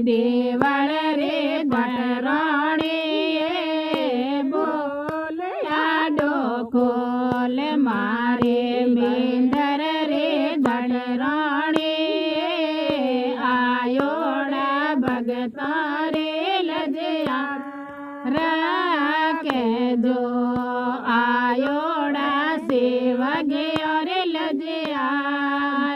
देवल रे भटराणी बोलया डोखोल मारे मेंदर रे भटराणी आयोड़ा भगता रे लजया राखे जो आयोड़ा सेवगे और लजया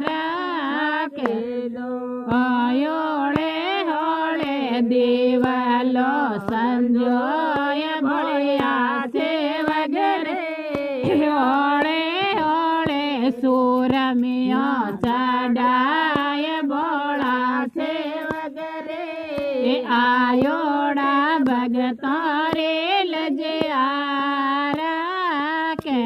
राखे दो आयोड़े होड़े देवलो संजोय भोलिया सेवगरे होड़े होड़े सूरमियो चढ़ाय बोला सेवगरे आयोड़ा भगता रे लजया राखे